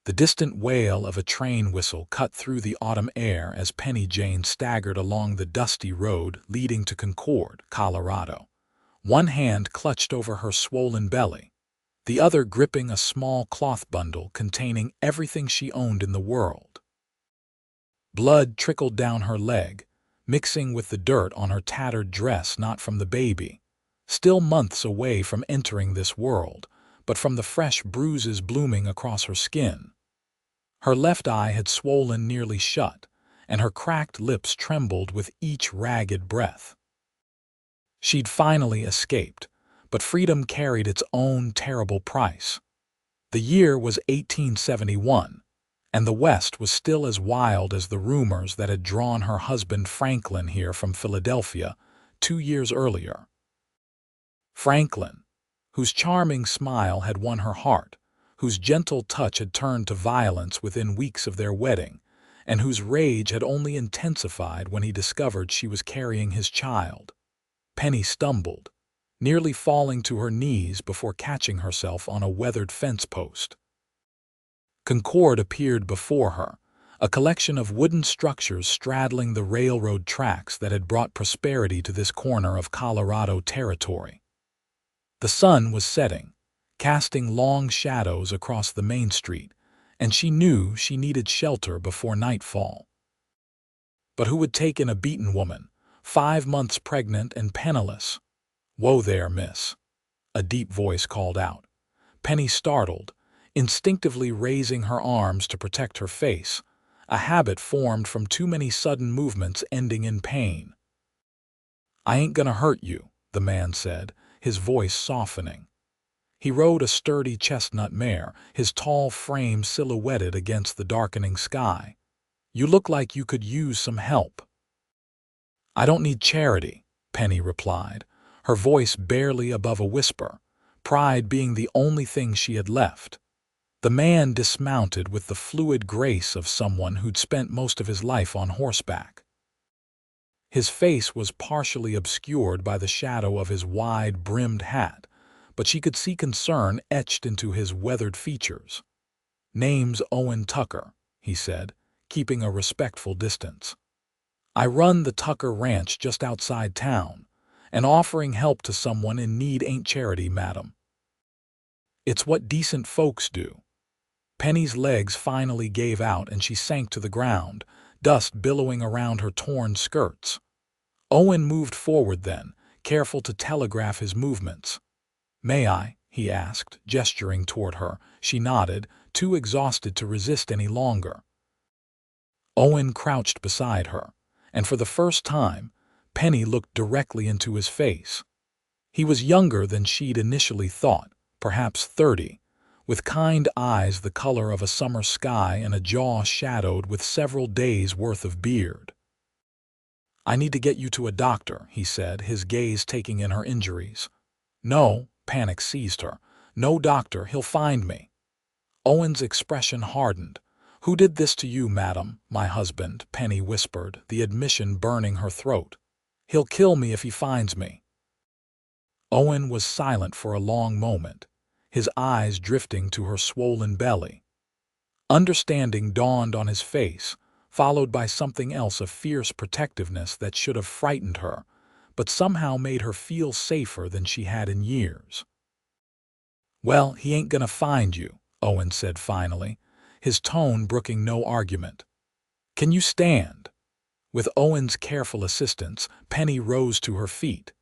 The distant wail of a train whistle cut through the autumn air as Penny Jane staggered along the dusty road leading to Concord, Colorado. One hand clutched over her swollen belly, the other gripping a small cloth bundle containing everything she owned in the world. Blood trickled down her leg, mixing with the dirt on her tattered dress, not from the baby, still months away from entering this world, but from the fresh bruises blooming across her skin. Her left eye had swollen nearly shut, and her cracked lips trembled with each ragged breath. She'd finally escaped, but freedom carried its own terrible price. The year was 1871, and the West was still as wild as the rumors that had drawn her husband Franklin here from Philadelphia 2 years earlier. Franklin, whose charming smile had won her heart, whose gentle touch had turned to violence within weeks of their wedding, and whose rage had only intensified when he discovered she was carrying his child. Penny stumbled, nearly falling to her knees before catching herself on a weathered fence post. Concord appeared before her, a collection of wooden structures straddling the railroad tracks that had brought prosperity to this corner of Colorado territory. The sun was setting, casting long shadows across the main street, and she knew she needed shelter before nightfall. But who would take in a beaten woman, 5 months pregnant and penniless? "Whoa there, miss," a deep voice called out. Penny startled, instinctively raising her arms to protect her face, a habit formed from too many sudden movements ending in pain. "I ain't gonna hurt you," the man said, his voice softening. He rode a sturdy chestnut mare, his tall frame silhouetted against the darkening sky. "You look like you could use some help." "I don't need charity," Penny replied, her voice barely above a whisper, pride being the only thing she had left. The man dismounted with the fluid grace of someone who'd spent most of his life on horseback. His face was partially obscured by the shadow of his wide-brimmed hat, but she could see concern etched into his weathered features. "Name's Owen Tucker," he said, keeping a respectful distance. "I run the Tucker Ranch just outside town, and offering help to someone in need ain't charity, madam. It's what decent folks do." Penny's legs finally gave out and she sank to the ground, dust billowing around her torn skirts. Owen moved forward then, careful to telegraph his movements. "May I?" he asked, gesturing toward her. She nodded, too exhausted to resist any longer. Owen crouched beside her, and for the first time, Penny looked directly into his face. He was younger than she'd initially thought, perhaps 30, with kind eyes the color of a summer sky and a jaw shadowed with several days' worth of beard. "I need to get you to a doctor," he said, his gaze taking in her injuries. "No," panic seized her. "No doctor, he'll find me." Owen's expression hardened. "Who did this to you, madam?" "My husband," Penny whispered, the admission burning her throat. "He'll kill me if he finds me." Owen was silent for a long moment, his eyes drifting to her swollen belly. Understanding dawned on his face, followed by something else, a fierce protectiveness that should have frightened her, but somehow made her feel safer than she had in years. "Well, he ain't gonna find you," Owen said finally, his tone brooking no argument. "Can you stand?" With Owen's careful assistance, Penny rose to her feet.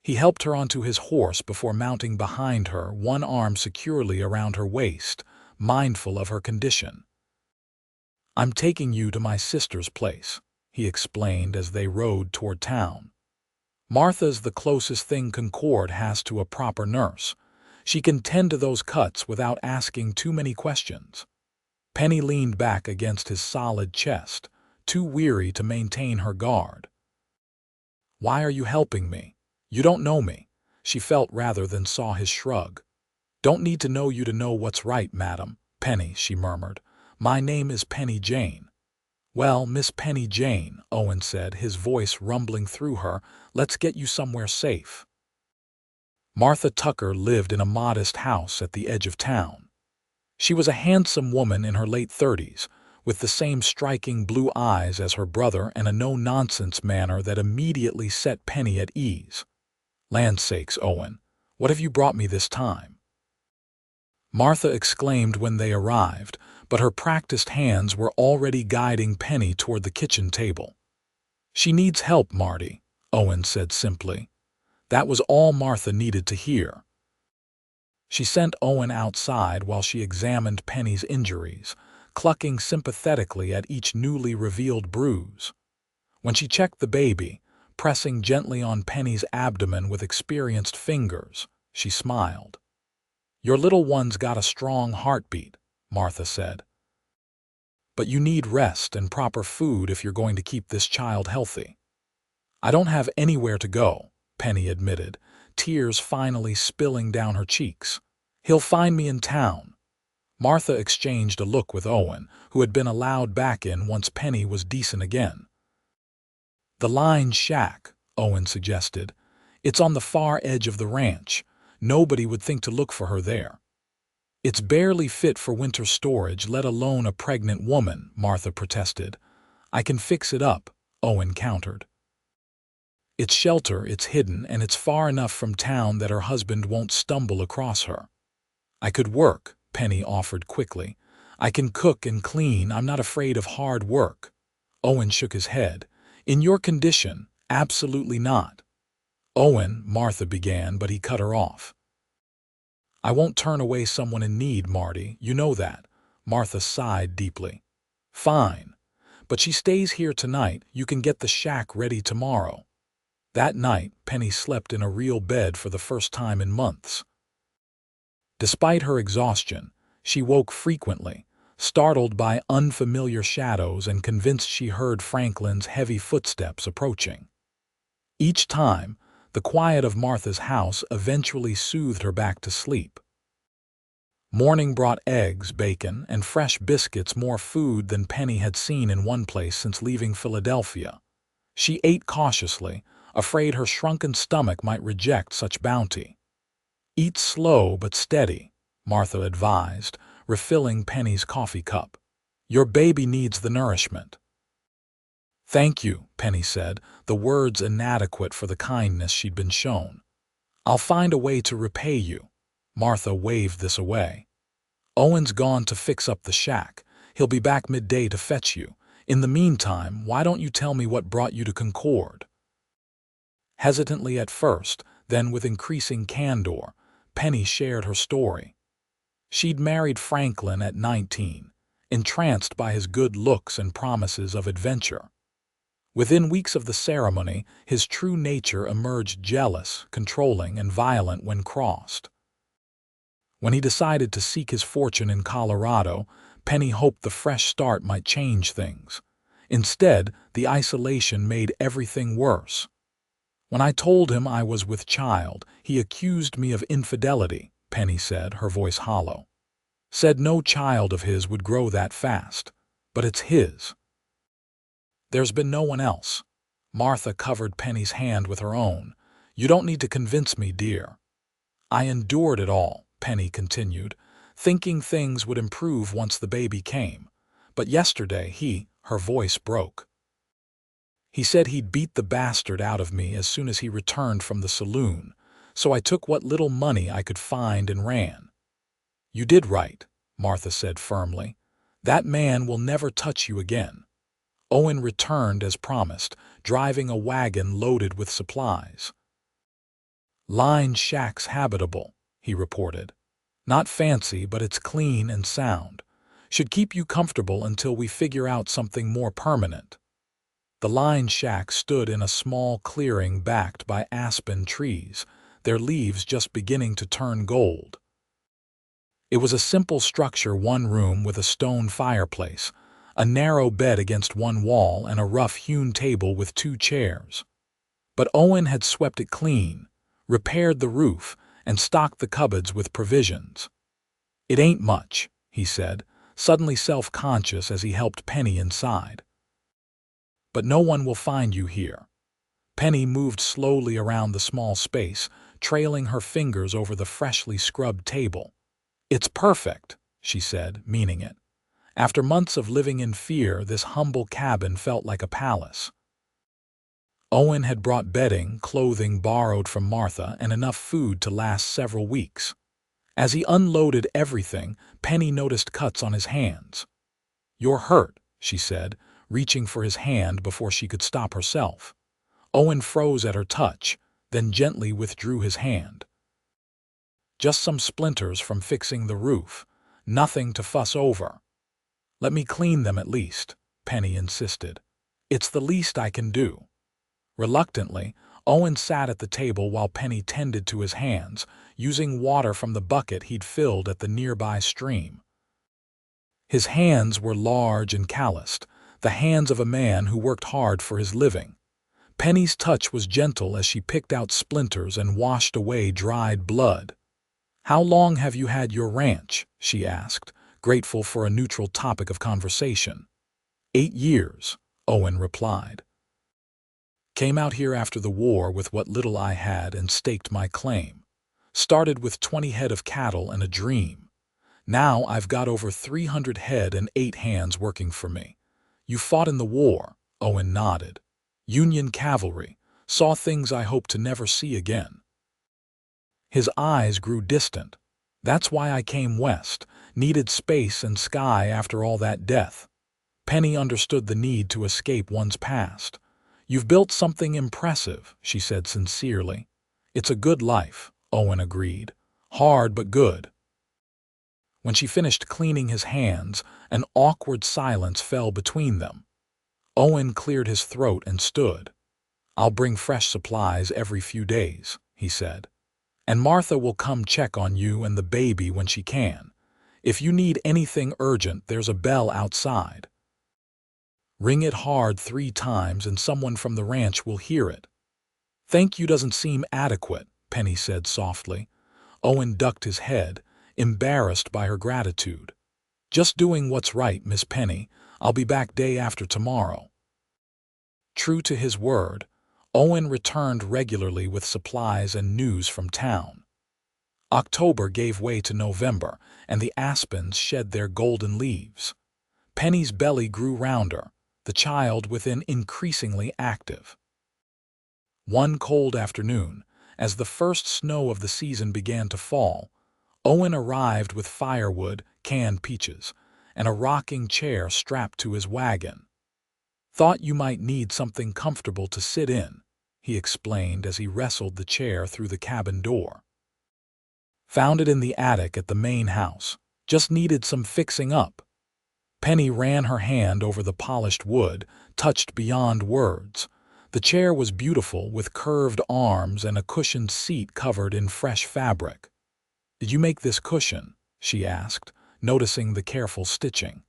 He helped her onto his horse before mounting behind her, one arm securely around her waist, mindful of her condition. "I'm taking you to my sister's place," he explained as they rode toward town. "Martha's the closest thing Concord has to a proper nurse. She can tend to those cuts without asking too many questions." Penny leaned back against his solid chest, too weary to maintain her guard. "Why are you helping me? You don't know me." She felt rather than saw his shrug. "Don't need to know you to know what's right, madam." "Penny," she murmured. "My name is Penny Jane." "Well, Miss Penny Jane," Owen said, his voice rumbling through her, "let's get you somewhere safe." Martha Tucker lived in a modest house at the edge of town. She was a handsome woman in her late 30s, with the same striking blue eyes as her brother and a no-nonsense manner that immediately set Penny at ease. "Land's sakes, Owen, what have you brought me this time?" Martha exclaimed when they arrived, but her practiced hands were already guiding Penny toward the kitchen table. "She needs help, Marty," Owen said simply. That was all Martha needed to hear. She sent Owen outside while she examined Penny's injuries, clucking sympathetically at each newly revealed bruise. When she checked the baby, pressing gently on Penny's abdomen with experienced fingers, she smiled. "Your little one's got a strong heartbeat," Martha said. "But you need rest and proper food if you're going to keep this child healthy." "I don't have anywhere to go," Penny admitted, tears finally spilling down her cheeks. "He'll find me in town." Martha exchanged a look with Owen, who had been allowed back in once Penny was decent again. "The Line Shack," Owen suggested. "It's on the far edge of the ranch. Nobody would think to look for her there." "It's barely fit for winter storage, let alone a pregnant woman," Martha protested. "I can fix it up," Owen countered. "It's shelter, it's hidden, and it's far enough from town that her husband won't stumble across her." "I could work," Penny offered quickly. "I can cook and clean. I'm not afraid of hard work." Owen shook his head. "In your condition, absolutely not." "Owen," Martha began, but he cut her off. "I won't turn away someone in need, Marty. You know that." Martha sighed deeply. "Fine. But she stays here tonight. You can get the shack ready tomorrow." That night, Penny slept in a real bed for the first time in months. Despite her exhaustion, she woke frequently, startled by unfamiliar shadows and convinced she heard Franklin's heavy footsteps approaching. Each time, the quiet of Martha's house eventually soothed her back to sleep. Morning brought eggs, bacon, and fresh biscuits, more food than Penny had seen in one place since leaving Philadelphia. She ate cautiously, afraid her shrunken stomach might reject such bounty. "Eat slow but steady," Martha advised, refilling Penny's coffee cup. "Your baby needs the nourishment." "Thank you," Penny said, the words inadequate for the kindness she'd been shown. "I'll find a way to repay you." Martha waved this away. "Owen's gone to fix up the shack. He'll be back midday to fetch you. In the meantime, why don't you tell me what brought you to Concord?" Hesitantly at first, then with increasing candor, Penny shared her story. She'd married Franklin at 19, entranced by his good looks and promises of adventure. Within weeks of the ceremony, his true nature emerged: jealous, controlling, and violent when crossed. When he decided to seek his fortune in Colorado, Penny hoped the fresh start might change things. Instead, the isolation made everything worse. "When I told him I was with child, he accused me of infidelity," Penny said, her voice hollow. "Said no child of his would grow that fast. But it's his." "There's been no one else." Martha covered Penny's hand with her own. "You don't need to convince me, dear." "I endured it all," Penny continued, thinking things would improve once the baby came. "But yesterday her voice broke. "He said he'd beat the bastard out of me as soon as he returned from the saloon, so I took what little money I could find and ran." "You did right," Martha said firmly. "That man will never touch you again." Owen returned as promised, driving a wagon loaded with supplies. "Line Shack's habitable," he reported. "Not fancy, but it's clean and sound. Should keep you comfortable until we figure out something more permanent." The Line Shack stood in a small clearing backed by aspen trees, their leaves just beginning to turn gold. It was a simple structure: one room with a stone fireplace, a narrow bed against one wall, and a rough-hewn table with 2 chairs. But Owen had swept it clean, repaired the roof, and stocked the cupboards with provisions. "It ain't much," he said, suddenly self-conscious as he helped Penny inside. "But no one will find you here." Penny moved slowly around the small space, trailing her fingers over the freshly scrubbed table. "It's perfect." she said, meaning it. After months of living in fear, this humble cabin felt like a palace. Owen had brought bedding, clothing borrowed from Martha, and enough food to last several weeks. As he unloaded everything, Penny noticed cuts on his hands. "You're hurt," she said, reaching for his hand before she could stop herself. Owen froze at her touch, then gently withdrew his hand. "Just some splinters from fixing the roof. Nothing to fuss over." "Let me clean them at least," Penny insisted. "It's the least I can do." Reluctantly, Owen sat at the table while Penny tended to his hands, using water from the bucket he'd filled at the nearby stream. His hands were large and calloused, the hands of a man who worked hard for his living. Penny's touch was gentle as she picked out splinters and washed away dried blood. "How long have you had your ranch?" she asked, grateful for a neutral topic of conversation. 8 years, Owen replied. "Came out here after the war with what little I had and staked my claim. Started with 20 head of cattle and a dream. Now I've got over 300 head and 8 hands working for me." "You fought in the war," Owen nodded. "Union cavalry, saw things I hope to never see again." His eyes grew distant. "That's why I came west, needed space and sky after all that death." Penny understood the need to escape one's past. "You've built something impressive," she said sincerely. "It's a good life," Owen agreed. "Hard but good." When she finished cleaning his hands, an awkward silence fell between them. Owen cleared his throat and stood. "I'll bring fresh supplies every few days," he said. "And Martha will come check on you and the baby when she can. If you need anything urgent, there's a bell outside. Ring it hard 3 times and someone from the ranch will hear it." "Thank you doesn't seem adequate," Penny said softly. Owen ducked his head, embarrassed by her gratitude. "Just doing what's right, Miss Penny. I'll be back day after tomorrow." True to his word, Owen returned regularly with supplies and news from town. October gave way to November, and the aspens shed their golden leaves. Penny's belly grew rounder, the child within increasingly active. One cold afternoon, as the first snow of the season began to fall, Owen arrived with firewood, canned peaches, and a rocking chair strapped to his wagon. "Thought you might need something comfortable to sit in," he explained as he wrestled the chair through the cabin door. "Found it in the attic at the main house. Just needed some fixing up." Penny ran her hand over the polished wood, touched beyond words. The chair was beautiful, with curved arms and a cushioned seat covered in fresh fabric. "Did you make this cushion?" she asked, noticing the careful stitching.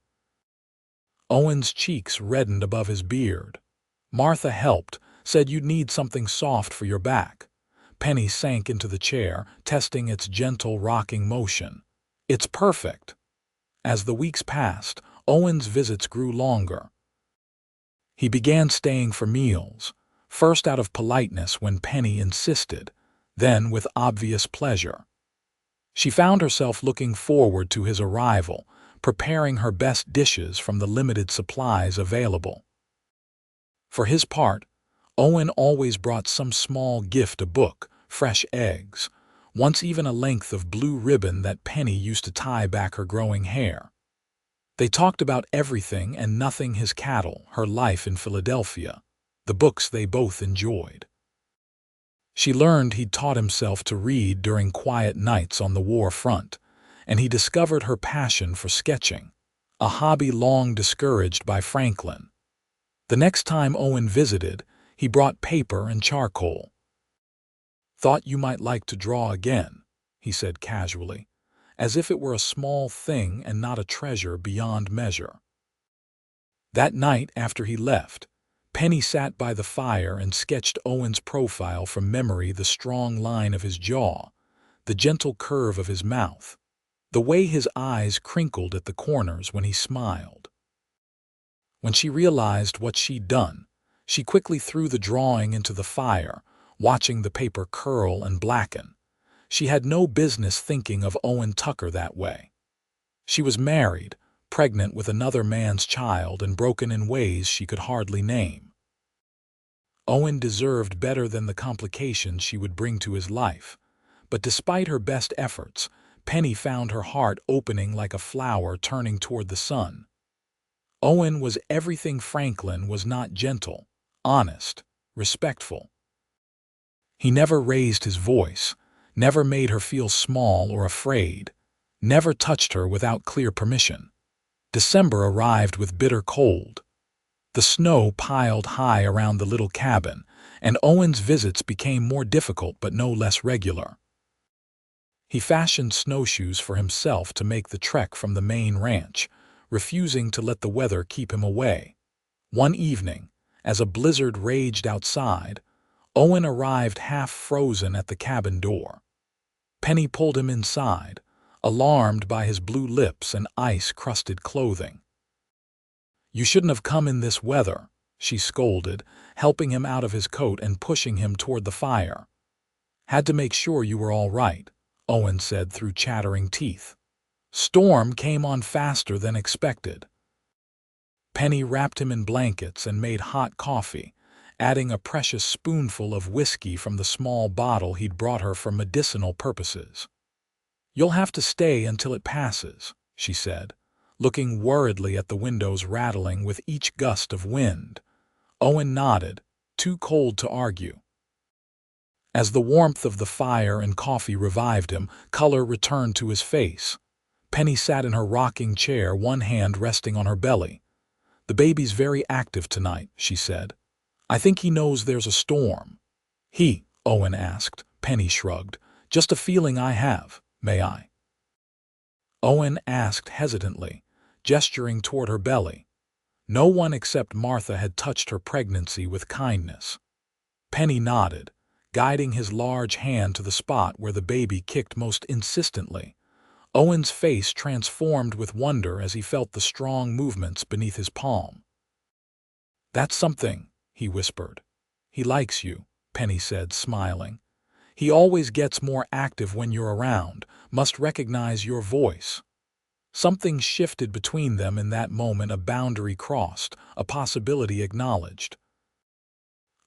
Owen's cheeks reddened above his beard. "Martha helped, said you'd need something soft for your back." Penny sank into the chair, testing its gentle rocking motion. "It's perfect." As the weeks passed, Owen's visits grew longer. He began staying for meals, first out of politeness when Penny insisted, then with obvious pleasure. She found herself looking forward to his arrival, preparing her best dishes from the limited supplies available. For his part, Owen always brought some small gift, a book, fresh eggs, once even a length of blue ribbon that Penny used to tie back her growing hair. They talked about everything and nothing: his cattle, her life in Philadelphia, the books they both enjoyed. She learned he'd taught himself to read during quiet nights on the war front, and he discovered her passion for sketching, a hobby long discouraged by Franklin. The next time Owen visited, he brought paper and charcoal. "Thought you might like to draw again," he said casually, as if it were a small thing and not a treasure beyond measure. That night after he left, Penny sat by the fire and sketched Owen's profile from memory: the strong line of his jaw, the gentle curve of his mouth, the way his eyes crinkled at the corners when he smiled. When she realized what she'd done, she quickly threw the drawing into the fire, watching the paper curl and blacken. She had no business thinking of Owen Tucker that way. She was married, pregnant with another man's child, and broken in ways she could hardly name. Owen deserved better than the complications she would bring to his life, but despite her best efforts, Penny found her heart opening like a flower turning toward the sun. Owen was everything Franklin was not: gentle, honest, respectful. He never raised his voice, never made her feel small or afraid, never touched her without clear permission. December arrived with bitter cold. The snow piled high around the little cabin, and Owen's visits became more difficult but no less regular. He fashioned snowshoes for himself to make the trek from the main ranch, refusing to let the weather keep him away. One evening, as a blizzard raged outside, Owen arrived half frozen at the cabin door. Penny pulled him inside, alarmed by his blue lips and ice-crusted clothing. "You shouldn't have come in this weather," she scolded, helping him out of his coat and pushing him toward the fire. "Had to make sure you were all right," Owen said through chattering teeth. Storm came on faster than expected. Penny wrapped him in blankets and made hot coffee, adding a precious spoonful of whiskey from the small bottle he'd brought her for medicinal purposes. "You'll have to stay until it passes," she said, looking worriedly at the windows rattling with each gust of wind. Owen nodded, too cold to argue. As the warmth of the fire and coffee revived him, color returned to his face. Penny sat in her rocking chair, one hand resting on her belly. "The baby's very active tonight," she said. "I think he knows there's a storm." Owen asked. Penny shrugged. "Just a feeling I have. May I?" Owen asked hesitantly, gesturing toward her belly. No one except Martha had touched her pregnancy with kindness. Penny nodded, guiding his large hand to the spot where the baby kicked most insistently. Owen's face transformed with wonder as he felt the strong movements beneath his palm. "That's something," he whispered. "He likes you," Penny said, smiling. "He always gets more active when you're around, must recognize your voice." Something shifted between them in that moment, a boundary crossed, a possibility acknowledged.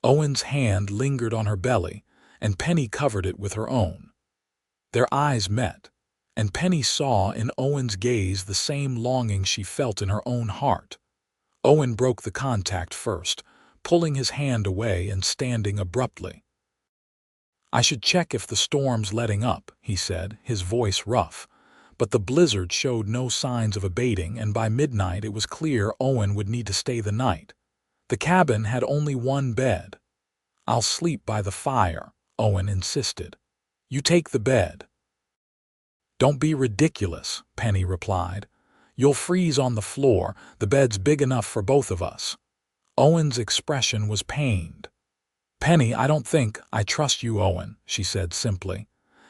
Owen's hand lingered on her belly, and Penny covered it with her own. Their eyes met, and Penny saw in Owen's gaze the same longing she felt in her own heart. Owen broke the contact first, pulling his hand away and standing abruptly. "I should check if the storm's letting up," he said, his voice rough. But the blizzard showed no signs of abating, and by midnight it was clear Owen would need to stay the night. The cabin had only one bed. "I'll sleep by the fire," Owen insisted. "You take the bed." "Don't be ridiculous," Penny replied. "You'll freeze on the floor. The bed's big enough for both of us." Owen's expression was pained. "Penny, I don't think I trust you, Owen," she said simply.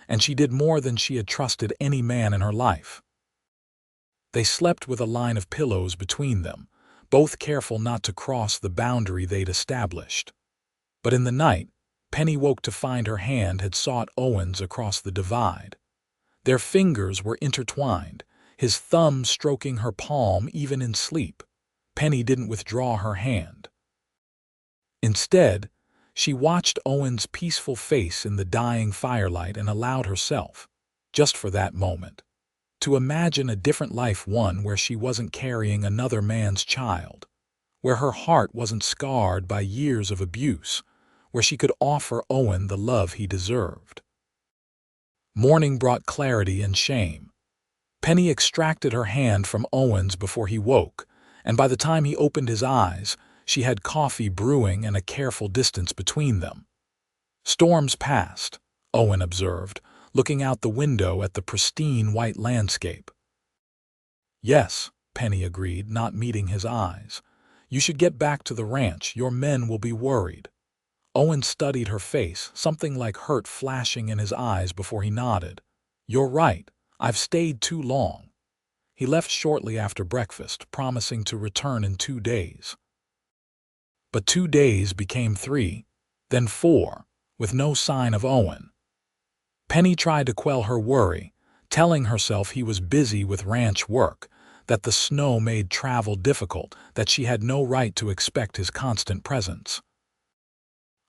And she did more than she had trusted any man in her life. They slept with a line of pillows between them, both careful not to cross the boundary they'd established. But in the night, Penny woke to find her hand had sought Owen's across the divide. Their fingers were intertwined, his thumb stroking her palm even in sleep. Penny didn't withdraw her hand. Instead, she watched Owen's peaceful face in the dying firelight and allowed herself, just for that moment, to imagine a different life, one where she wasn't carrying another man's child, where her heart wasn't scarred by years of abuse, where she could offer Owen the love he deserved. Morning brought clarity and shame. Penny extracted her hand from Owen's before he woke, and by the time he opened his eyes, she had coffee brewing and a careful distance between them. "Storms passed," Owen observed, looking out the window at the pristine white landscape. "Yes," Penny agreed, not meeting his eyes. "You should get back to the ranch. Your men will be worried." Owen studied her face, something like hurt flashing in his eyes before he nodded. "You're right. I've stayed too long." He left shortly after breakfast, promising to return in 2 days. But 2 days became 3, then 4, with no sign of Owen. Penny tried to quell her worry, telling herself he was busy with ranch work, that the snow made travel difficult, that she had no right to expect his constant presence.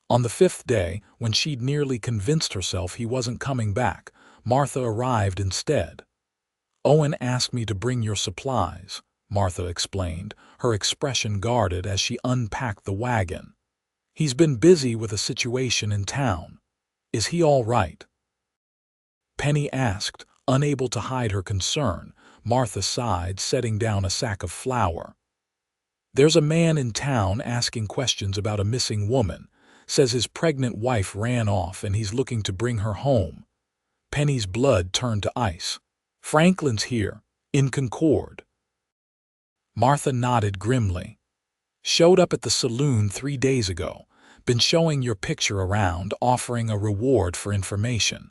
On the fifth day, when she'd nearly convinced herself he wasn't coming back, Martha arrived instead. "Owen asked me to bring your supplies," Martha explained, her expression guarded as she unpacked the wagon. "He's been busy with a situation in town. Is he all right?" Penny asked, unable to hide her concern. Martha sighed, setting down a sack of flour. "There's a man in town asking questions about a missing woman. Says his pregnant wife ran off and he's looking to bring her home." Penny's blood turned to ice. "Franklin's here, in Concord." Martha nodded grimly. "Showed up at the saloon 3 days ago. Been showing your picture around, offering a reward for information."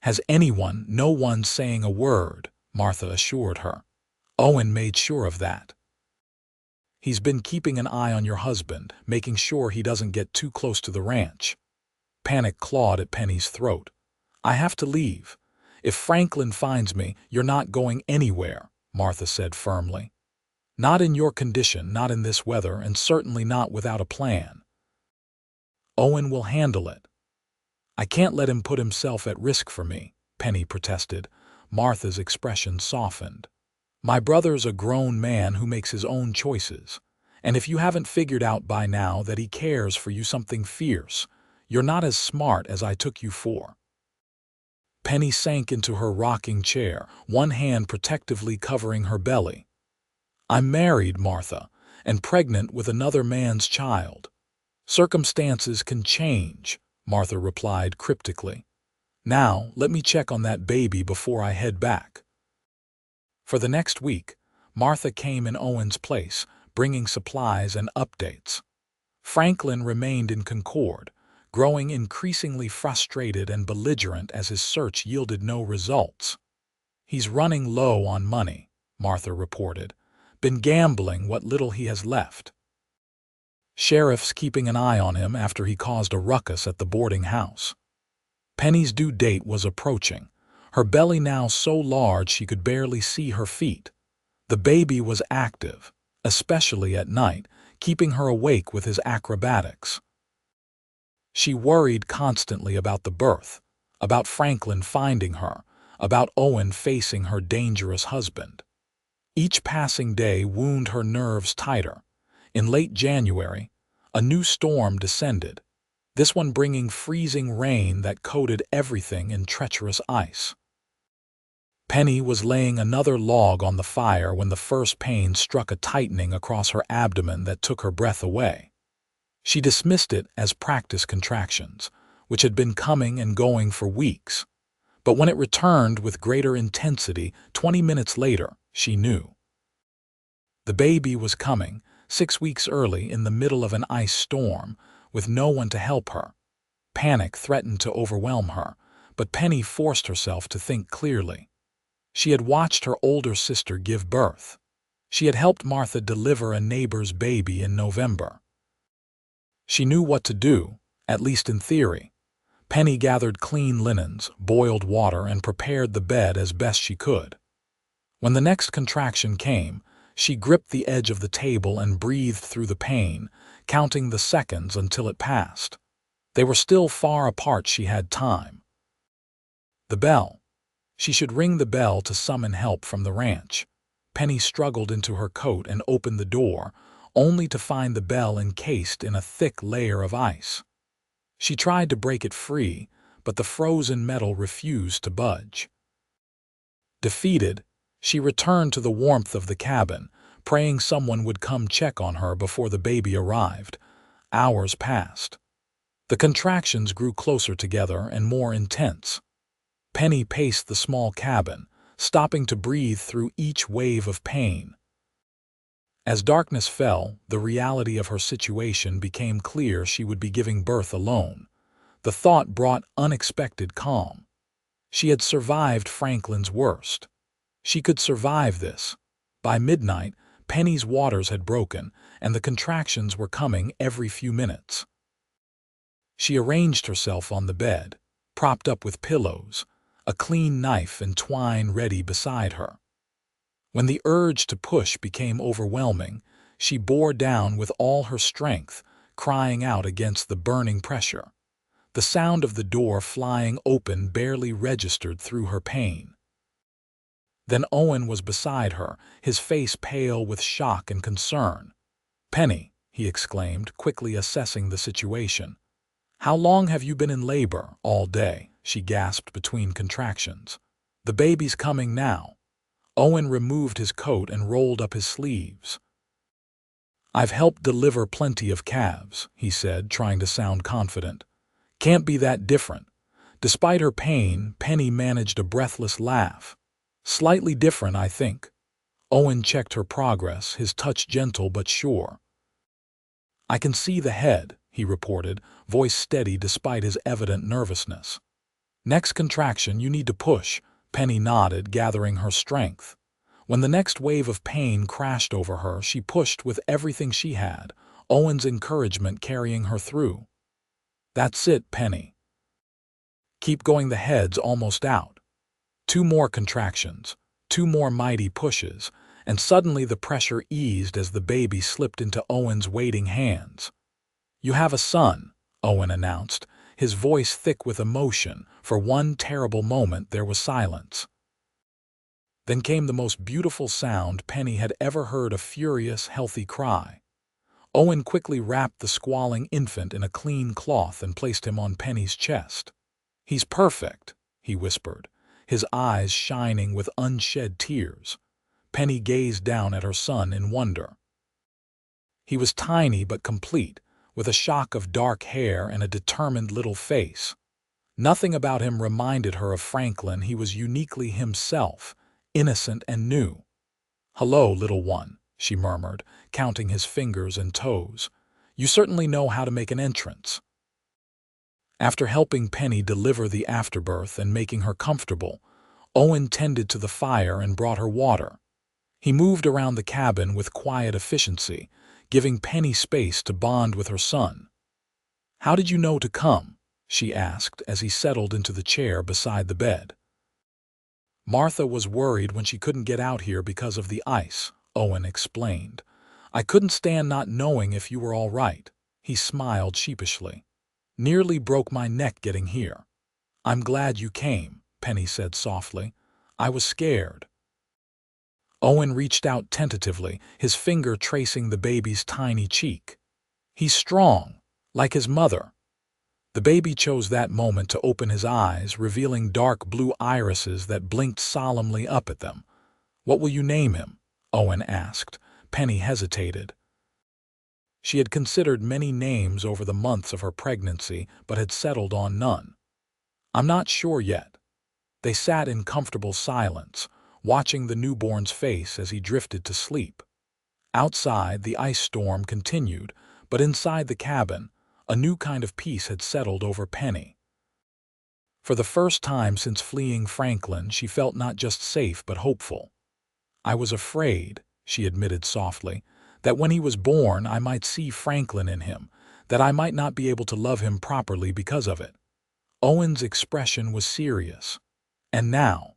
"Has anyone?" "No one's saying a word," Martha assured her. "Owen made sure of that. He's been keeping an eye on your husband, making sure he doesn't get too close to the ranch." Panic clawed at Penny's throat. "I have to leave. If Franklin finds me, you're not going anywhere," Martha said firmly. "Not in your condition, not in this weather, and certainly not without a plan." "Owen will handle it." "I can't let him put himself at risk for me," Penny protested. Martha's expression softened. "My brother's a grown man who makes his own choices. And if you haven't figured out by now that he cares for you something fierce, you're not as smart as I took you for." Penny sank into her rocking chair, one hand protectively covering her belly. "I'm married, Martha, and pregnant with another man's child. Circumstances can change," Martha replied cryptically. "Now, let me check on that baby before I head back." For the next week, Martha came in Owen's place, bringing supplies and updates. Franklin remained in Concord, growing increasingly frustrated and belligerent as his search yielded no results. "He's running low on money," Martha reported. "Been gambling what little he has left. Sheriff's keeping an eye on him after he caused a ruckus at the boarding house." Penny's due date was approaching, her belly now so large she could barely see her feet. The baby was active, especially at night, keeping her awake with his acrobatics. She worried constantly about the birth, about Franklin finding her, about Owen facing her dangerous husband. Each passing day wound her nerves tighter. In late January, a new storm descended, this one bringing freezing rain that coated everything in treacherous ice. Penny was laying another log on the fire when the first pain struck, a tightening across her abdomen that took her breath away. She dismissed it as practice contractions, which had been coming and going for weeks. But when it returned with greater intensity 20 minutes later, she knew. The baby was coming, 6 weeks early, in the middle of an ice storm, with no one to help her. Panic threatened to overwhelm her, but Penny forced herself to think clearly. She had watched her older sister give birth. She had helped Martha deliver a neighbor's baby in November. She knew what to do, at least in theory. Penny gathered clean linens, boiled water, and prepared the bed as best she could. When the next contraction came, she gripped the edge of the table and breathed through the pain, counting the seconds until it passed. They were still far apart. She had time. The bell. She should ring the bell to summon help from the ranch. Penny struggled into her coat and opened the door, only to find the bell encased in a thick layer of ice. She tried to break it free, but the frozen metal refused to budge. Defeated, she returned to the warmth of the cabin, praying someone would come check on her before the baby arrived. Hours passed. The contractions grew closer together and more intense. Penny paced the small cabin, stopping to breathe through each wave of pain. As darkness fell, the reality of her situation became clear. She would be giving birth alone. The thought brought unexpected calm. She had survived Franklin's worst. She could survive this. By midnight, Penny's waters had broken, and the contractions were coming every few minutes. She arranged herself on the bed, propped up with pillows, a clean knife and twine ready beside her. When the urge to push became overwhelming, she bore down with all her strength, crying out against the burning pressure. The sound of the door flying open barely registered through her pain. Then Owen was beside her, his face pale with shock and concern. "Penny," he exclaimed, quickly assessing the situation. "How long have you been in labor?" "All day," she gasped between contractions. "The baby's coming now." Owen removed his coat and rolled up his sleeves. "I've helped deliver plenty of calves," he said, trying to sound confident. "Can't be that different." Despite her pain, Penny managed a breathless laugh. "Slightly different, I think." Owen checked her progress, his touch gentle but sure. "I can see the head," he reported, voice steady despite his evident nervousness. "Next contraction, you need to push." Penny nodded, gathering her strength. When the next wave of pain crashed over her, she pushed with everything she had, Owen's encouragement carrying her through. "That's it, Penny. Keep going, the head's almost out." 2 more contractions, 2 more mighty pushes, and suddenly the pressure eased as the baby slipped into Owen's waiting hands. "You have a son," Owen announced, his voice thick with emotion. For one terrible moment there was silence. Then came the most beautiful sound Penny had ever heard, a furious, healthy cry. Owen quickly wrapped the squalling infant in a clean cloth and placed him on Penny's chest. "He's perfect," he whispered, his eyes shining with unshed tears. Penny gazed down at her son in wonder. He was tiny but complete, with a shock of dark hair and a determined little face. Nothing about him reminded her of Franklin. He was uniquely himself, innocent and new. "Hello, little one," she murmured, counting his fingers and toes. "You certainly know how to make an entrance." After helping Penny deliver the afterbirth and making her comfortable, Owen tended to the fire and brought her water. He moved around the cabin with quiet efficiency, giving Penny space to bond with her son. "How did you know to come?" she asked as he settled into the chair beside the bed. "Martha was worried when she couldn't get out here because of the ice," Owen explained. "I couldn't stand not knowing if you were all right." He smiled sheepishly. "Nearly broke my neck getting here." "I'm glad you came," Penny said softly. "I was scared." Owen reached out tentatively, his finger tracing the baby's tiny cheek. "He's strong, like his mother." The baby chose that moment to open his eyes, revealing dark blue irises that blinked solemnly up at them. "What will you name him?" Owen asked. Penny hesitated. She had considered many names over the months of her pregnancy, but had settled on none. "I'm not sure yet." They sat in comfortable silence, watching the newborn's face as he drifted to sleep. Outside, the ice storm continued, but inside the cabin, a new kind of peace had settled over Penny. For the first time since fleeing Franklin, she felt not just safe but hopeful. "I was afraid," she admitted softly, "that when he was born I might see Franklin in him, that I might not be able to love him properly because of it." Owen's expression was serious. "And now?"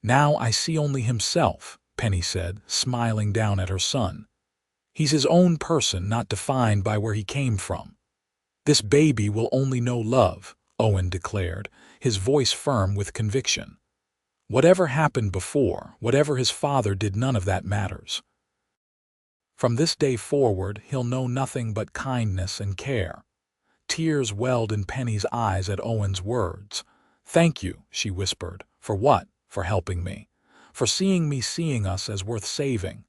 "Now I see only himself," Penny said, smiling down at her son. "He's his own person, not defined by where he came from." "This baby will only know love," Owen declared, his voice firm with conviction. "Whatever happened before, whatever his father did, none of that matters. From this day forward, he'll know nothing but kindness and care." Tears welled in Penny's eyes at Owen's words. "Thank you," she whispered. "For what?" "For helping me. For seeing us as worth saving."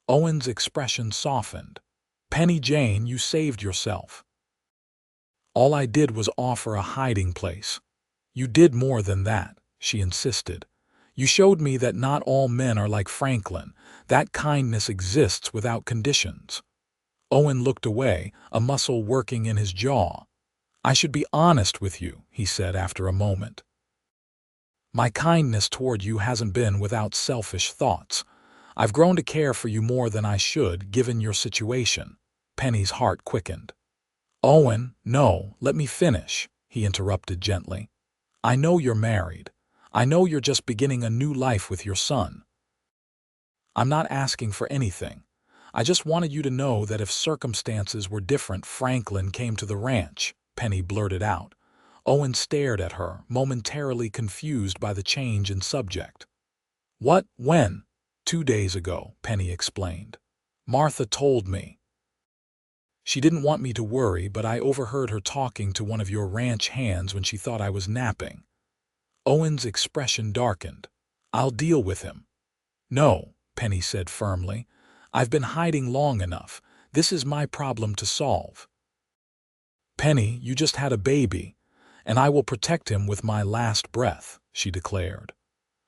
Owen's expression softened. "Penny Jane, you saved yourself." "All I did was offer a hiding place." "You did more than that," she insisted. "You showed me that not all men are like Franklin, that kindness exists without conditions." Owen looked away, a muscle working in his jaw. "I should be honest with you," he said after a moment. "My kindness toward you hasn't been without selfish thoughts. I've grown to care for you more than I should, given your situation." Penny's heart quickened. "Owen, no, let me finish," he interrupted gently. I know you're married. I know you're just beginning a new life with your son. I'm not asking for anything. I just wanted you to know that if circumstances were different, Franklin came to the ranch," Penny blurted out. Owen stared at her, momentarily confused by the change in subject. "What? When?" "2 days ago," Penny explained. "Martha told me. She didn't want me to worry, but I overheard her talking to one of your ranch hands when she thought I was napping." Owen's expression darkened. "I'll deal with him." "No," Penny said firmly. "I've been hiding long enough. This is my problem to solve." "Penny, you just had a baby, and I will protect him with my last breath," she declared.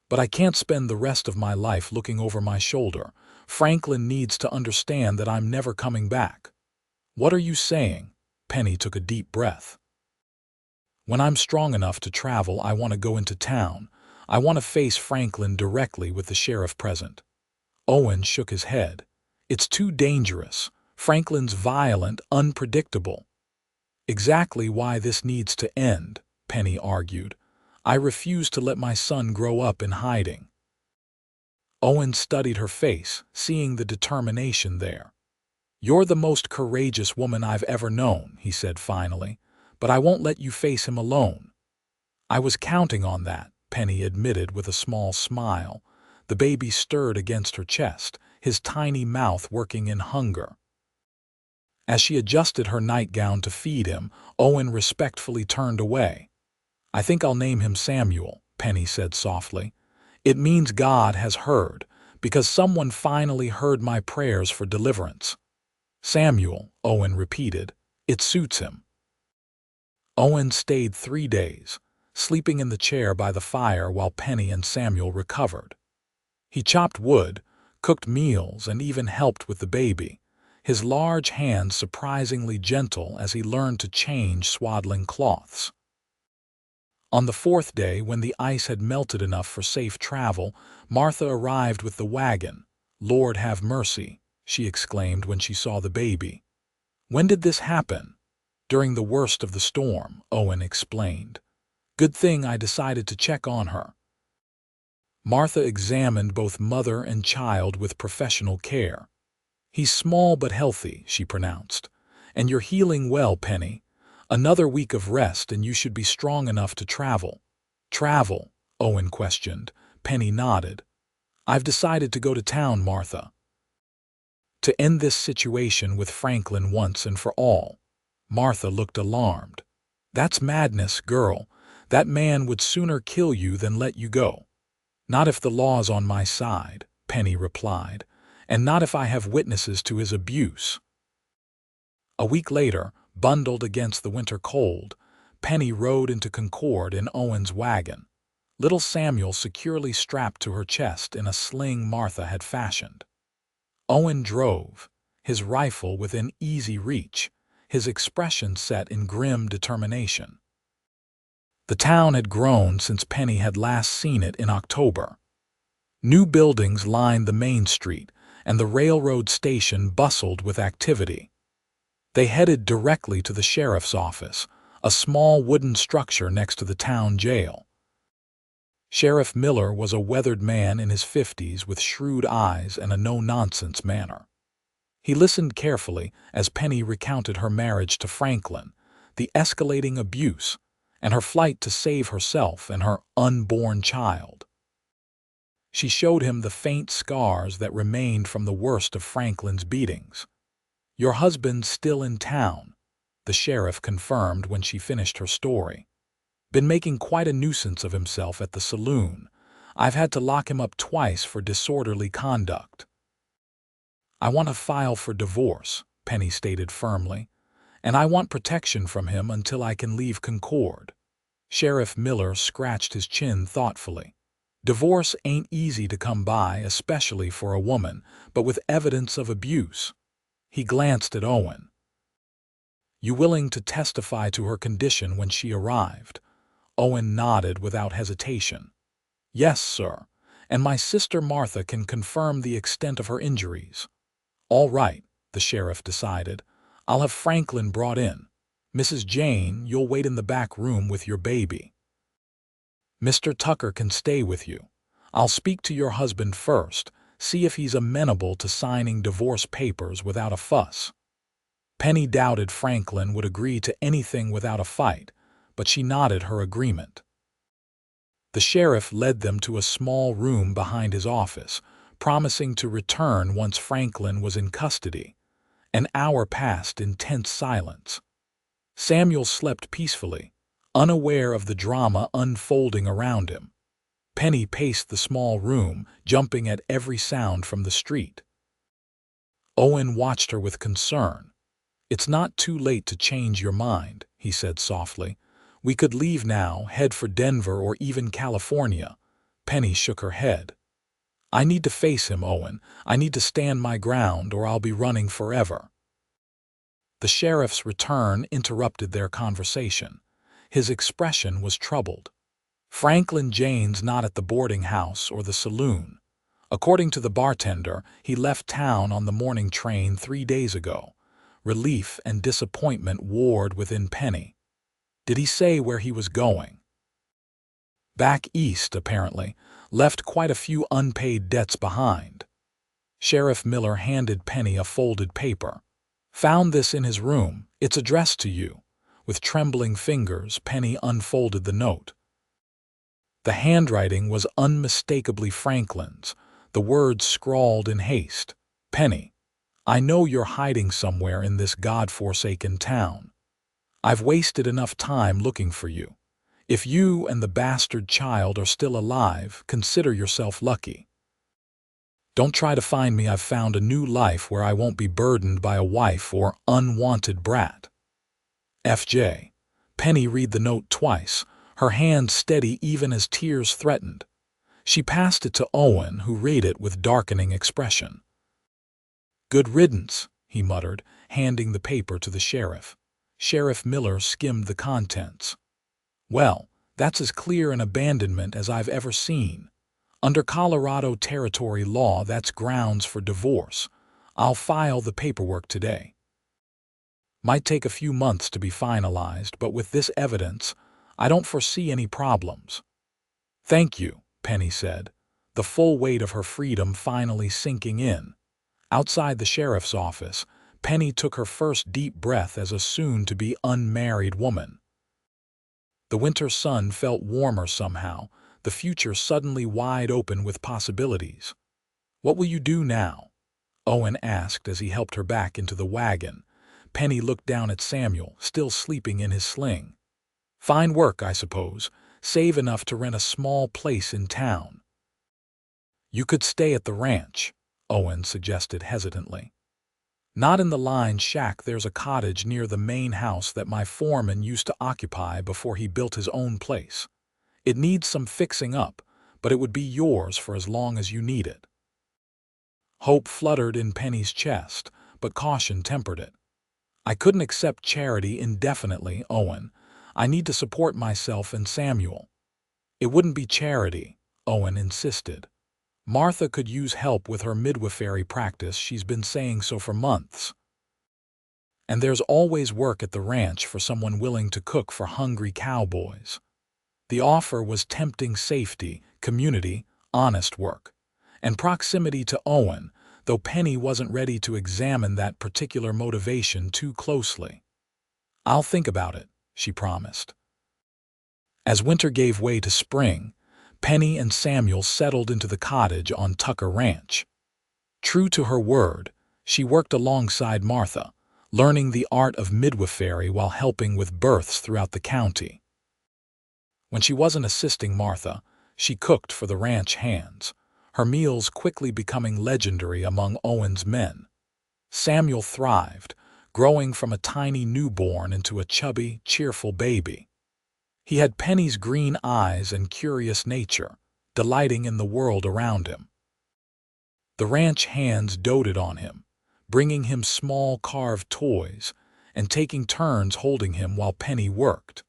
"But I can't spend the rest of my life looking over my shoulder. Franklin needs to understand that I'm never coming back." "What are you saying?" Penny took a deep breath. "When I'm strong enough to travel, I want to go into town. I want to face Franklin directly with the sheriff present." Owen shook his head. "It's too dangerous. Franklin's violent, unpredictable." "Exactly why this needs to end," Penny argued. "I refuse to let my son grow up in hiding." Owen studied her face, seeing the determination there. "You're the most courageous woman I've ever known," he said finally, "but I won't let you face him alone." "I was counting on that," Penny admitted with a small smile. The baby stirred against her chest, his tiny mouth working in hunger. As she adjusted her nightgown to feed him, Owen respectfully turned away. "I think I'll name him Samuel," Penny said softly. "It means God has heard, because someone finally heard my prayers for deliverance." "Samuel," Owen repeated. "It suits him." Owen stayed 3 days, sleeping in the chair by the fire while Penny and Samuel recovered. He chopped wood, cooked meals, and even helped with the baby, his large hands surprisingly gentle as he learned to change swaddling cloths. On the 4th day, when the ice had melted enough for safe travel, Martha arrived with the wagon. "Lord have mercy," she exclaimed when she saw the baby. "When did this happen?" "During the worst of the storm," Owen explained. "Good thing I decided to check on her." Martha examined both mother and child with professional care. "He's small but healthy," she pronounced. "And you're healing well, Penny. Another week of rest and you should be strong enough to travel." "Travel?" Owen questioned. Penny nodded. "I've decided to go to town, Martha. To end this situation with Franklin once and for all." Martha looked alarmed. "That's madness, girl. That man would sooner kill you than let you go." "Not if the law's on my side," Penny replied, "and not if I have witnesses to his abuse." A week later, bundled against the winter cold, Penny rode into Concord in Owen's wagon, little Samuel securely strapped to her chest in a sling Martha had fashioned. Owen drove, his rifle within easy reach, his expression set in grim determination. The town had grown since Penny had last seen it in October. New buildings lined the main street, and the railroad station bustled with activity. They headed directly to the sheriff's office, a small wooden structure next to the town jail. Sheriff Miller was a weathered man in his 50s with shrewd eyes and a no-nonsense manner. He listened carefully as Penny recounted her marriage to Franklin, the escalating abuse, and her flight to save herself and her unborn child. She showed him the faint scars that remained from the worst of Franklin's beatings. "Your husband's still in town," the sheriff confirmed when she finished her story. "Been making quite a nuisance of himself at the saloon. I've had to lock him up twice for disorderly conduct." "I want to file for divorce," Penny stated firmly, "and I want protection from him until I can leave Concord." Sheriff Miller scratched his chin thoughtfully. "Divorce ain't easy to come by, especially for a woman, but with evidence of abuse." He glanced at Owen. "You willing to testify to her condition when she arrived?" Owen nodded without hesitation. "Yes, sir, and my sister Martha can confirm the extent of her injuries." "All right," the sheriff decided. "I'll have Franklin brought in. Mrs. Jane, you'll wait in the back room with your baby." Mr. Tucker can stay with you. I'll speak to your husband first, see if he's amenable to signing divorce papers without a fuss. Penny doubted Franklin would agree to anything without a fight, but she nodded her agreement. The sheriff led them to a small room behind his office, promising to return once Franklin was in custody. An hour passed in tense silence. Samuel slept peacefully, unaware of the drama unfolding around him. Penny paced the small room, jumping at every sound from the street. Owen watched her with concern. "It's not too late to change your mind," he said softly. "We could leave now, head for Denver or even California." Penny shook her head. "I need to face him, Owen. I need to stand my ground, or I'll be running forever." The sheriff's return interrupted their conversation. His expression was troubled. "Franklin Jane's not at the boarding house or the saloon. According to the bartender, he left town on the morning train 3 days ago." Relief and disappointment warred within Penny. "Did he say where he was going?" "Back east, apparently. Left quite a few unpaid debts behind." Sheriff Miller handed Penny a folded paper. "Found this in his room. It's addressed to you." With trembling fingers, Penny unfolded the note. The handwriting was unmistakably Franklin's, the words scrawled in haste. "Penny, I know you're hiding somewhere in this God-forsaken town. I've wasted enough time looking for you. If you and the bastard child are still alive, consider yourself lucky. Don't try to find me. I've found a new life where I won't be burdened by a wife or unwanted brat. F.J." Penny read the note twice, her hand steady even as tears threatened. She passed it to Owen, who read it with darkening expression. "Good riddance," he muttered, handing the paper to the sheriff. Sheriff Miller skimmed the contents. "Well, that's as clear an abandonment as I've ever seen. Under Colorado territory law, that's grounds for divorce. I'll file the paperwork today. Might take a few months to be finalized, but with this evidence, I don't foresee any problems." "Thank you," Penny said, the full weight of her freedom finally sinking in. Outside the sheriff's office, Penny took her first deep breath as a soon-to-be unmarried woman. The winter sun felt warmer somehow, the future suddenly wide open with possibilities. "What will you do now?" Owen asked as he helped her back into the wagon. Penny looked down at Samuel, still sleeping in his sling. "Find work, I suppose. Save enough to rent a small place in town." "You could stay at the ranch," Owen suggested hesitantly. "Not in the line shack. There's a cottage near the main house that my foreman used to occupy before he built his own place. It needs some fixing up, but it would be yours for as long as you need it." Hope fluttered in Penny's chest, but caution tempered it. "I couldn't accept charity indefinitely, Owen. I need to support myself and Samuel." "It wouldn't be charity," Owen insisted. "Martha could use help with her midwifery practice. She's been saying so for months. And there's always work at the ranch for someone willing to cook for hungry cowboys." The offer was tempting: safety, community, honest work, and proximity to Owen, though Penny wasn't ready to examine that particular motivation too closely. "I'll think about it," she promised. As winter gave way to spring, Penny and Samuel settled into the cottage on Tucker Ranch. True to her word, she worked alongside Martha, learning the art of midwifery while helping with births throughout the county. When she wasn't assisting Martha, she cooked for the ranch hands, her meals quickly becoming legendary among Owen's men. Samuel thrived, growing from a tiny newborn into a chubby, cheerful baby. He had Penny's green eyes and curious nature, delighting in the world around him. The ranch hands doted on him, bringing him small carved toys and taking turns holding him while Penny worked.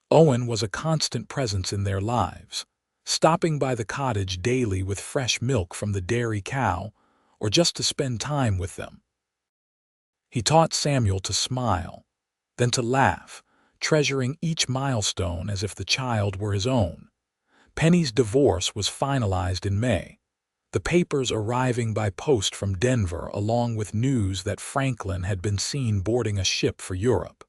Owen was a constant presence in their lives, stopping by the cottage daily with fresh milk from the dairy cow or just to spend time with them. He taught Samuel to smile, then to laugh, treasuring each milestone as if the child were his own. Penny's divorce was finalized in May, the papers arriving by post from Denver along with news that Franklin had been seen boarding a ship for Europe.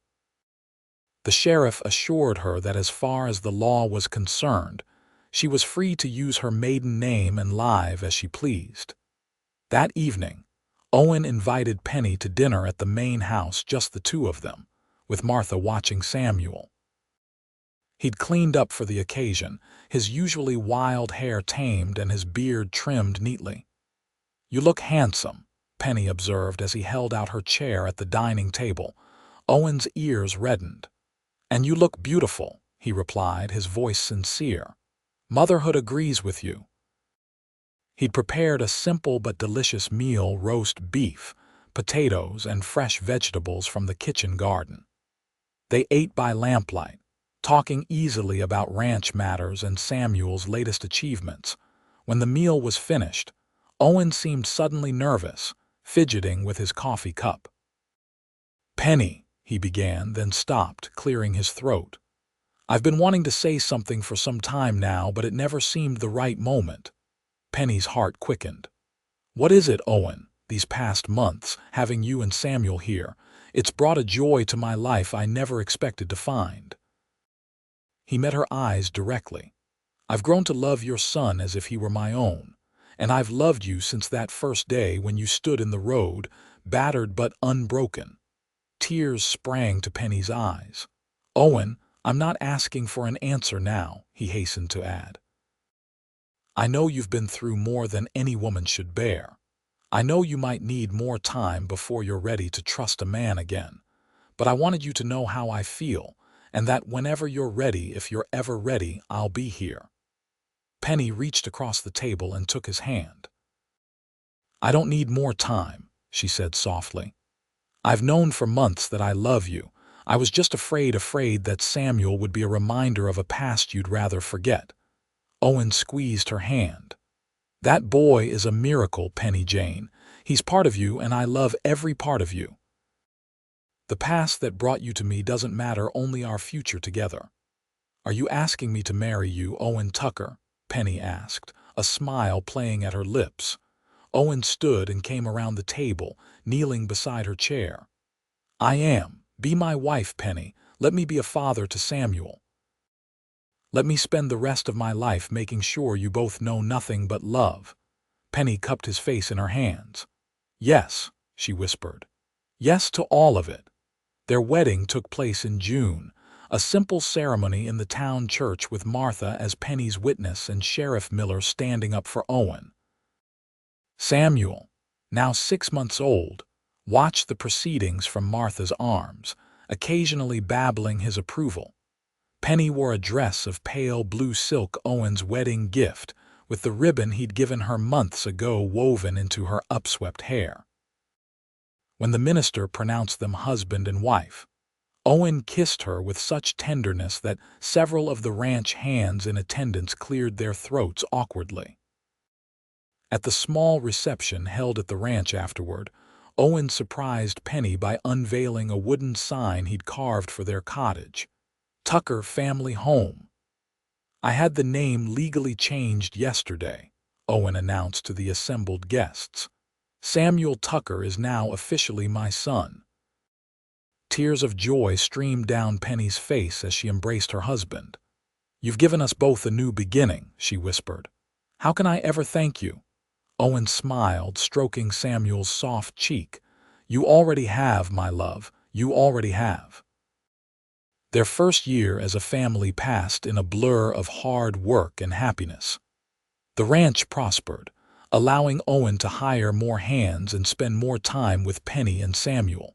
The sheriff assured her that as far as the law was concerned, she was free to use her maiden name and live as she pleased. That evening, Owen invited Penny to dinner at the main house, just the two of them, with Martha watching Samuel. He'd cleaned up for the occasion, his usually wild hair tamed and his beard trimmed neatly. "You look handsome," Penny observed as he held out her chair at the dining table. Owen's ears reddened. "And you look beautiful," he replied, his voice sincere. "Motherhood agrees with you." He'd prepared a simple but delicious meal: roast beef, potatoes, and fresh vegetables from the kitchen garden. They ate by lamplight, talking easily about ranch matters and Samuel's latest achievements. When the meal was finished, Owen seemed suddenly nervous, fidgeting with his coffee cup. "Penny," he began, then stopped, clearing his throat. "I've been wanting to say something for some time now, but it never seemed the right moment." Penny's heart quickened. "What is it, Owen? These past months, having you and Samuel here, it's brought a joy to my life I never expected to find." He met her eyes directly. "I've grown to love your son as if he were my own, and I've loved you since that first day when you stood in the road, battered but unbroken." Tears sprang to Penny's eyes. "Owen, I'm not asking for an answer now," he hastened to add. "I know you've been through more than any woman should bear. I know you might need more time before you're ready to trust a man again. But I wanted you to know how I feel, and that whenever you're ready, if you're ever ready, I'll be here." Penny reached across the table and took his hand. "I don't need more time," she said softly. "I've known for months that I love you. I was just afraid that Samuel would be a reminder of a past you'd rather forget." Owen squeezed her hand. "That boy is a miracle, Penny Jane. He's part of you, and I love every part of you. The past that brought you to me doesn't matter, only our future together." "Are you asking me to marry you, Owen Tucker?" Penny asked, a smile playing at her lips. Owen stood and came around the table, kneeling beside her chair. "I am. Be my wife, Penny. Let me be a father to Samuel. Let me spend the rest of my life making sure you both know nothing but love." Penny cupped his face in her hands. "Yes," she whispered. "Yes to all of it." Their wedding took place in June, a simple ceremony in the town church with Martha as Penny's witness and Sheriff Miller standing up for Owen. Samuel, now 6 months old, watched the proceedings from Martha's arms, occasionally babbling his approval. Penny wore a dress of pale blue silk, Owen's wedding gift, with the ribbon he'd given her months ago woven into her upswept hair. When the minister pronounced them husband and wife, Owen kissed her with such tenderness that several of the ranch hands in attendance cleared their throats awkwardly. At the small reception held at the ranch afterward, Owen surprised Penny by unveiling a wooden sign he'd carved for their cottage: "Tucker Family Home." "I had the name legally changed yesterday," Owen announced to the assembled guests. "Samuel Tucker is now officially my son." Tears of joy streamed down Penny's face as she embraced her husband. "You've given us both a new beginning," she whispered. "How can I ever thank you?" Owen smiled, stroking Samuel's soft cheek. "You already have, my love, you already have." Their first year as a family passed in a blur of hard work and happiness. The ranch prospered, allowing Owen to hire more hands and spend more time with Penny and Samuel.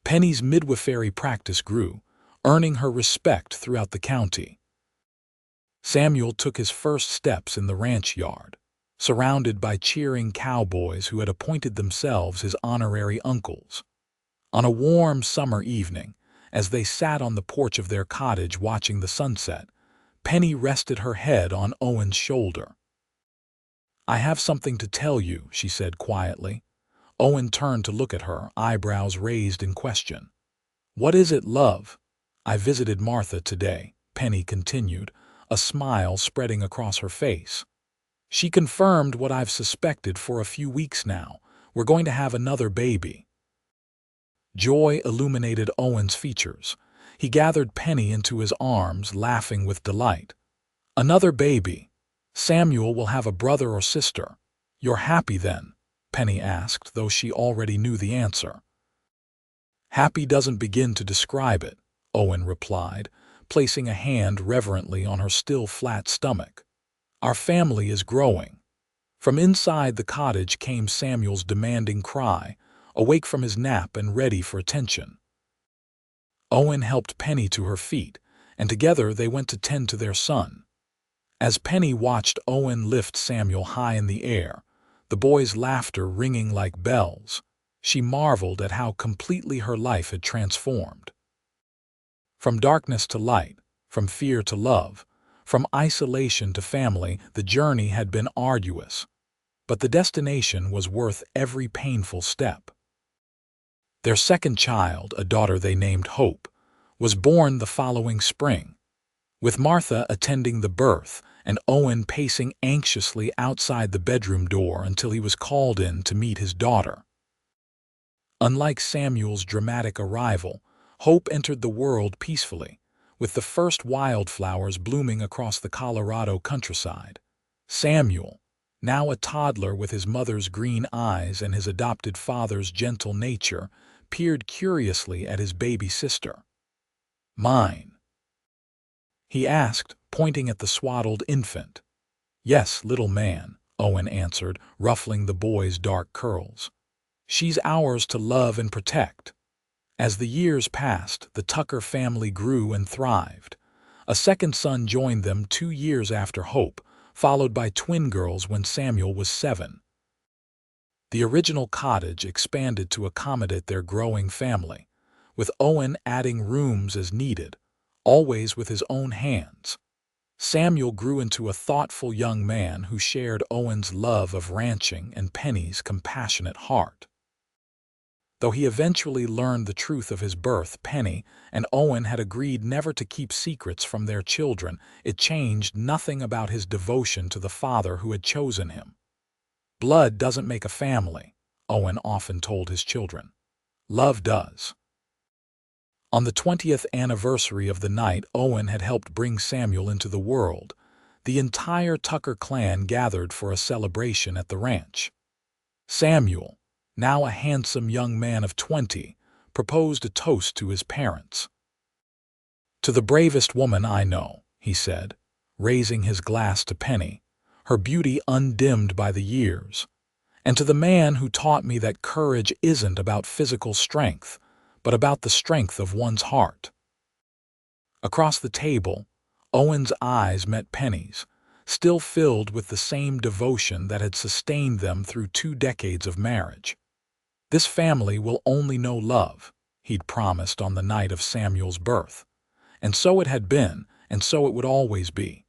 Penny's midwifery practice grew, earning her respect throughout the county. Samuel took his first steps in the ranch yard, surrounded by cheering cowboys who had appointed themselves his honorary uncles. On a warm summer evening, as they sat on the porch of their cottage watching the sunset, Penny rested her head on Owen's shoulder. "I have something to tell you," she said quietly. Owen turned to look at her, eyebrows raised in question. "What is it, love?" "I visited Martha today," Penny continued, a smile spreading across her face. "She confirmed what I've suspected for a few weeks now. We're going to have another baby." Joy illuminated Owen's features. He gathered Penny into his arms, laughing with delight. "Another baby. Samuel will have a brother or sister. You're happy then?" Penny asked, though she already knew the answer. "Happy doesn't begin to describe it," Owen replied, placing a hand reverently on her still flat stomach. "Our family is growing." From inside the cottage came Samuel's demanding cry, awake from his nap and ready for attention. Owen helped Penny to her feet, and together they went to tend to their son. As Penny watched Owen lift Samuel high in the air, the boy's laughter ringing like bells, she marveled at how completely her life had transformed. From darkness to light, from fear to love, from isolation to family, the journey had been arduous, but the destination was worth every painful step. Their second child, a daughter they named Hope, was born the following spring, with Martha attending the birth and Owen pacing anxiously outside the bedroom door until he was called in to meet his daughter. Unlike Samuel's dramatic arrival, Hope entered the world peacefully, with the first wildflowers blooming across the Colorado countryside. Samuel, now a toddler with his mother's green eyes and his adopted father's gentle nature, peered curiously at his baby sister. "Mine?" he asked, pointing at the swaddled infant. "Yes, little man," Owen answered, ruffling the boy's dark curls. "She's ours to love and protect." As the years passed, the Tucker family grew and thrived. A second son joined them 2 years after Hope, followed by twin girls when Samuel was 7. The original cottage expanded to accommodate their growing family, with Owen adding rooms as needed, always with his own hands. Samuel grew into a thoughtful young man who shared Owen's love of ranching and Penny's compassionate heart. Though he eventually learned the truth of his birth, Penny and Owen had agreed never to keep secrets from their children. It changed nothing about his devotion to the father who had chosen him. "Blood doesn't make a family," Owen often told his children. "Love does." On the 20th anniversary of the night Owen had helped bring Samuel into the world, the entire Tucker clan gathered for a celebration at the ranch. Samuel, now a handsome young man of 20, proposed a toast to his parents. "To the bravest woman I know," he said, raising his glass to Penny, her beauty undimmed by the years, "and to the man who taught me that courage isn't about physical strength, but about the strength of one's heart." Across the table, Owen's eyes met Penny's, still filled with the same devotion that had sustained them through 2 decades of marriage. "This family will only know love," he'd promised on the night of Samuel's birth. And so it had been, and so it would always be.